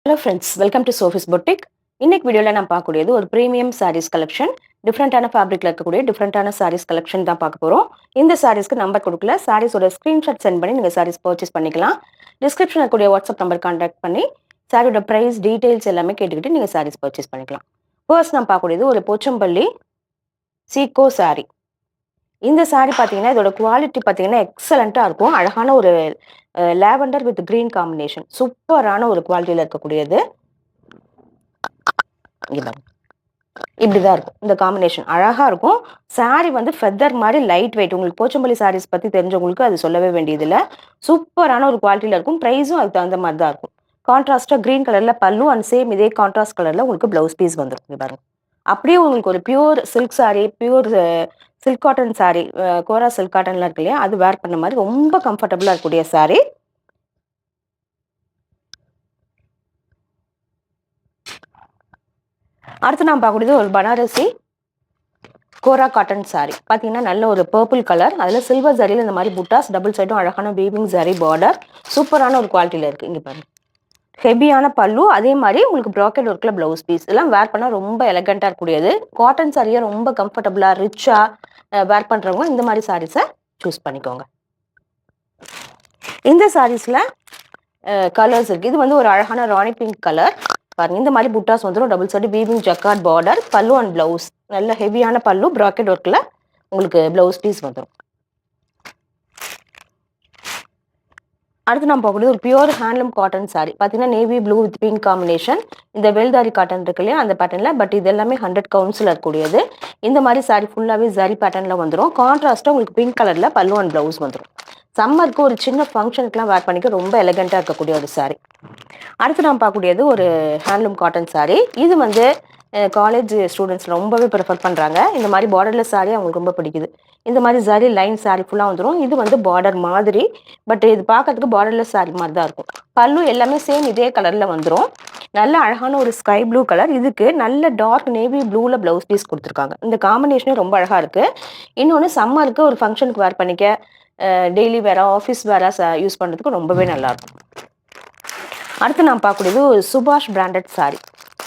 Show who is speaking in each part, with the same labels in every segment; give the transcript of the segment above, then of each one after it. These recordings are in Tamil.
Speaker 1: Hello friends, welcome to Sophie's boutique. இன்னைக்கு வீடியோவில் நான் பார்க்கக்கூடியது ஒரு ப்ரீமியம் சாரீஸ் கலெக்ஷன். டிஃப்ரெண்ட்டான ஃபேப்ரிக்கில் இருக்கக்கூடிய டிஃப்ரெண்ட்டான சாரீஸ் கலெக்ஷன் தான் பார்க்க போகிறோம். இந்த சாரீஸ்க்கு நம்பர் கொடுக்கல, சாரீஸோட ஸ்க்ரீன்ஷாட் சென்ட் பண்ணி நீங்கள் சாரீஸ் பர்ச்சேஸ் பண்ணிக்கலாம். டிஸ்கிரிப்ஷனில் இருக்கக்கூடிய வாட்ஸ்அப் நம்பர் கான்டாக்ட் பண்ணி சாரியோட ப்ரைஸ் டீட்டெயில்ஸ் எல்லாமே கேட்டுக்கிட்டு நீங்கள் சாரீஸ் பர்ச்சேஸ் பண்ணிக்கலாம். ஃபர்ஸ்ட் நான் பார்க்கக்கூடியது ஒரு போச்சம்பள்ளி சீக்கோ சாரீ. இந்த சாரீ பார்த்தீங்கன்னா இதோட குவாலிட்டி பார்த்தீங்கன்னா எக்ஸலண்ட்டாக இருக்கும். அழகான ஒரு லாவெண்டர் வித் கிரீன் காம்பினேஷன், சூப்பரான ஒரு குவாலிட்டியில் இருக்கக்கூடியது. இப்படிதான் இருக்கும். இந்த காம்பினேஷன் அழகா இருக்கும். சாரி வந்து ஃபெதர் மாதிரி லைட் வெயிட். உங்களுக்கு போச்சம்பள்ளி சாரீஸ் பத்தி தெரிஞ்சவங்களுக்கு அது சொல்லவே வேண்டியதில்லை. சூப்பரான ஒரு குவாலிட்டியில இருக்கும். ப்ரைஸும் அதுக்கு தகுந்த மாதிரி தான் இருக்கும். கான்ட்ராஸ்டா கிரீன் கலர்ல பல்லு அண்ட் சேம் இதே கான்ட்ராஸ்ட் கலர்ல உங்களுக்கு பிளவுஸ் பீஸ் வந்துடும். பாருங்க, அப்படியே உங்களுக்கு ஒரு pure silk sari, pure silk cotton sari, kora silk காட்டன்லாம் இருக்கு இல்லையா, அது வேர் பண்ண மாதிரி ரொம்ப கம்ஃபர்டபுளா இருக்கக்கூடிய சாரி. அடுத்து நான் பார்க்கக்கூடியது ஒரு பனாரசி கோரா காட்டன் சாரி. பார்த்தீங்கன்னா நல்ல ஒரு பர்பிள் கலர், அதில் சில்வர் ஜரியில் இந்த மாதிரி புட்டாஸ், டபுள் சைடும் அழகான வீவிங் ஜரி பார்டர், சூப்பரான ஒரு குவாலிட்டியில் இருக்குது. இங்கே பாருங்க, ஹெவியான பல்லு, அதே மாதிரி உங்களுக்கு ப்ராக்கெட் ஒர்க்கில் ப்ளவுஸ் பீஸ். இதெல்லாம் வேர் பண்ணால் ரொம்ப எலகண்ட்டாக இருக்கக்கூடியது. காட்டன் சாரியை ரொம்ப கம்ஃபர்டபுளாக ரிச்சாக வேர் பண்ணுறவங்க இந்த மாதிரி சாரீஸை சூஸ் பண்ணிக்கோங்க. இந்த சாரீஸில் கலர்ஸ் இருக்குது. இது வந்து ஒரு அழகான ராணி பிங்க் கலர். பாருங்க, இந்த மாதிரி புட்டாஸ் வந்துடும், double side weaving jacquard border, பல்லு அண்ட் பிளவுஸ். நல்ல ஹெவியான பல்லு, ப்ராக்கெட் ஒர்க்கில் உங்களுக்கு பிளவுஸ் பீஸ் வந்துடும். அடுத்து நான் பார்க்கக்கூடிய ஒரு பியூர் ஹேண்ட்லூம் காட்டன் சாரி. பார்த்தீங்கன்னா navy blue with pink combination. இந்த வெல்தாரி காட்டன் இருக்கு இல்லையா, அந்த பேட்டர்னில். பட் இது எல்லாமே 100 கவுண்ட்ஸில் இருக்கக்கூடியது. இந்த மாதிரி சாரி ஃபுல்லாகவே ஜரி பேட்டர்னில் வந்துடும். கான்ட்ராஸ்ட்டாக உங்களுக்கு பிங்க் கலரில் பல்லு அண்ட் ப்ளவுஸ் வந்துடும். சம்மருக்கு ஒரு சின்ன ஃபங்க்ஷனுக்குலாம் வேர் பண்ணிக்க ரொம்ப எலகண்ட்டாக இருக்கக்கூடிய ஒரு சாரி. அடுத்து நான் பார்க்கக்கூடியது ஒரு ஹேண்ட்லூம் காட்டன் சாரி. இது வந்து காலேஜ் ஸ்டூடெண்ட்ஸ் ரொம்பவே ப்ரிஃபர் பண்ணுறாங்க. இந்த மாதிரி பார்டர்லெஸ் சாரி அவங்களுக்கு ரொம்ப பிடிக்குது. இந்த மாதிரி ஜரி லைன் சாரி ஃபுல்லாக வந்துடும். இது வந்து பார்டர் மாதிரி, பட் இது பார்க்கறதுக்கு பார்டர்லெஸ் சாரி மாதிரி தான் இருக்கும். பல்லு எல்லாமே சேம் இதே கலரில் வந்துடும். நல்ல அழகான ஒரு ஸ்கை ப்ளூ கலர், இதுக்கு நல்ல டார்க் நேவி ப்ளூவில் ப்ளவுஸ் பீஸ் கொடுத்துருக்காங்க. இந்த காம்பினேஷனே ரொம்ப அழகாக இருக்குது. இன்னொன்று சம்மருக்கு ஒரு ஃபங்க்ஷனுக்கு வேர் பண்ணிக்க, daily vera, office vera use பண்ணுறதுக்கு ரொம்பவே நல்லாயிருக்கும். அடுத்து நான் பார்க்கக்கூடியது ஒரு சுபாஷ் பிராண்டட் சாரி.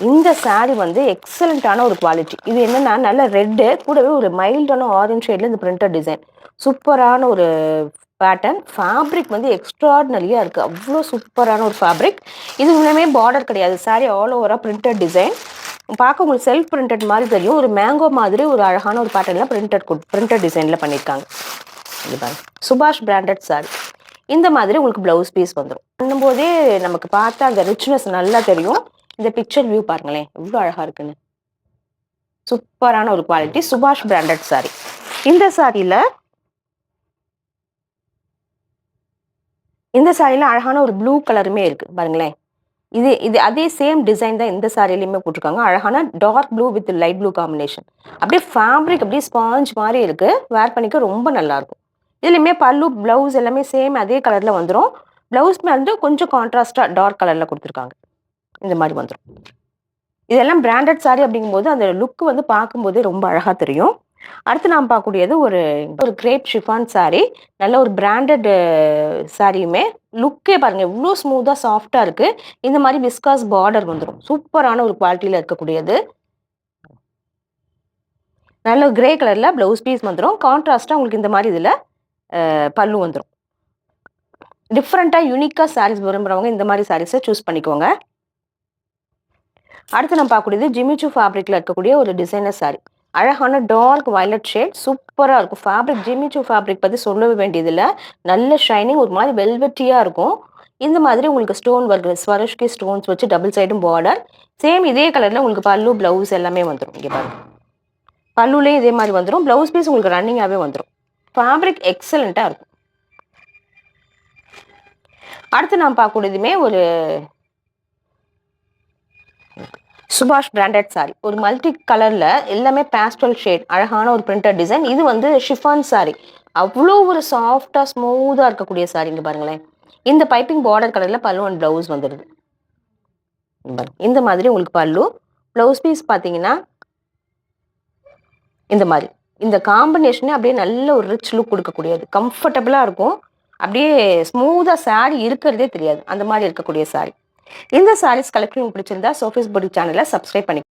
Speaker 1: இந்த சாரி வந்து எக்ஸலண்ட்டான ஒரு குவாலிட்டி. இது என்னென்னா நல்ல ரெட்டு கூடவே ஒரு மைல்டான ஆரஞ்ச் ஷேடில் இந்த பிரிண்டட் டிசைன், சூப்பரான ஒரு பேட்டர்ன். ஃபேப்ரிக் வந்து எக்ஸ்ட்ராடினரியாக இருக்குது, அவ்வளோ சூப்பரான ஒரு ஃபேப்ரிக். இது இன்னுமே பார்டர் கிடையாது, சாரி ஆல் ஓவராக பிரிண்டட் டிசைன். பார்க்க உங்களுக்கு செல்ஃப் பிரிண்டட் மாதிரி தெரியும். ஒரு மேங்கோ மாதிரி ஒரு அழகான ஒரு பேட்டர்னில் பிரிண்டட் டிசைனில் பண்ணியிருக்காங்க. இது பாருங்க, சுபாஷ் பிராண்டட் சாரி. இந்த மாதிரி உங்களுக்கு ப்ளவுஸ் பீஸ் வந்துடும். பண்ணும்போதே நமக்கு பார்த்தா அந்த ரிச்னஸ் நல்லா தெரியும். இந்த பிக்சர் வியூ பாருங்களேன், எவ்வளோ அழகாக இருக்குன்னு. சூப்பரான ஒரு குவாலிட்டி, சுபாஷ் பிராண்டட் சாரி. இந்த சாரியில் அழகான ஒரு ப்ளூ கலருமே இருக்குது பாருங்களேன். இது அதே சேம் டிசைன் தான் இந்த சாரிலையுமே போட்டிருக்காங்க. அழகான dark blue with light blue combination. அப்படியே ஃபேப்ரிக் அப்படியே ஸ்பாஞ்ச் மாதிரி இருக்குது, வேர் பண்ணிக்க ரொம்ப நல்லாயிருக்கும். இதுலையுமே பல்லு ப்ளவுஸ் எல்லாமே சேம் அதே கலரில் வந்துடும். ப்ளவுஸ் வந்து கொஞ்சம் கான்ட்ராஸ்டாக டார்க் கலரில் கொடுத்துருக்காங்க. இந்த மாதிரி வந்துடும். இதெல்லாம் பிராண்டட் சாரி அப்படிங்கும்போது அந்த லுக் வந்து பார்க்கும்போதே ரொம்ப அழகாக தெரியும். அடுத்து நாம் பார்க்கக்கூடியது ஒரு கிரேப் ஷிஃபான் சாரி. நல்ல ஒரு பிராண்டட் சாரியுமே. லுக்கே பாருங்கள் எவ்வளோ ஸ்மூத்தாக சாஃப்டாக இருக்குது. இந்த மாதிரி விஸ்காஸ் பார்டர் வந்துடும். சூப்பரான ஒரு குவாலிட்டியில் இருக்கக்கூடியது. நல்ல கிரே கலரில் ப்ளவுஸ் பீஸ் வந்துடும். கான்ட்ராஸ்ட்டாக உங்களுக்கு இந்த மாதிரி இதில் பல்லு வந்துடும். டிஃப்ரெண்ட்டாக யூனிக்காக சாரீஸ் விரும்புகிறவங்க இந்த மாதிரி சாரீஸை சூஸ் பண்ணிக்கோங்க. அடுத்து நம்ம பார்க்கக்கூடியது ஜிமிச்சு ஃபேப்ரிக்கில் இருக்கக்கூடிய ஒரு டிசைனர் சாரி. அழகான டார்க் வயலட் ஷேட், சூப்பராக இருக்கும் ஃபேப்ரிக். ஜிமிச்சு ஃபேப்ரிக் பற்றி சொல்லவே வேண்டியதில்லை. நல்ல ஷைனிங், ஒரு மாதிரி வெல்வெட்டியாக இருக்கும். இந்த மாதிரி உங்களுக்கு ஸ்டோன் ஒர்க், ஸ்வரஷ்கி ஸ்டோன்ஸ் வச்சு டபுள் சைடும் பார்டர். சேம் இதே கலரில் உங்களுக்கு பல்லு ப்ளவுஸ் எல்லாமே வந்துடும். இங்கே பாருங்க, பல்லுலேயும் இதே மாதிரி வந்துடும். ப்ளவுஸ் பீஸ் உங்களுக்கு ரன்னிங்காகவே வந்துடும். ஃபேப்ரிக் எக்ஸலண்ட்டாக இருக்கும். அடுத்து நாம் பார்க்கக்கூடியதுமே ஒரு சுபாஷ் பிராண்டட் சாரி. ஒரு மல்டி கலரில் எல்லாமே பேஸ்டல் ஷேட், அழகான ஒரு பிரிண்டட் டிசைன். இது வந்து ஷிஃபான் சாரி. அவ்வளோ ஒரு சாஃப்டாக ஸ்மூத்தாக இருக்கக்கூடிய சாரி. இங்கே பாருங்களேன், இந்த பைப்பிங் பார்டர் கலரில் பல்லு அண்ட் ப்ளவுஸ் வந்துடுது. இந்த மாதிரி உங்களுக்கு பல்லு, ப்ளவுஸ் பீஸ் பார்த்தீங்கன்னா இந்த மாதிரி. இந்த காம்பினேஷனே அப்படியே நல்ல ஒரு ரிச் லுக் கொடுக்கக்கூடியது, கம்ஃபர்டபுளாக இருக்கும். அப்படியே ஸ்மூத்தாக சாரி இருக்கிறதே தெரியாது, அந்த மாதிரி இருக்கக்கூடிய சாரி. இந்த சாரீஸ் கலெக்ஷன் பிடிச்சிருந்தா சோஃபிஸ் பொடி சேனலை சப்ஸ்கிரைப் பண்ணி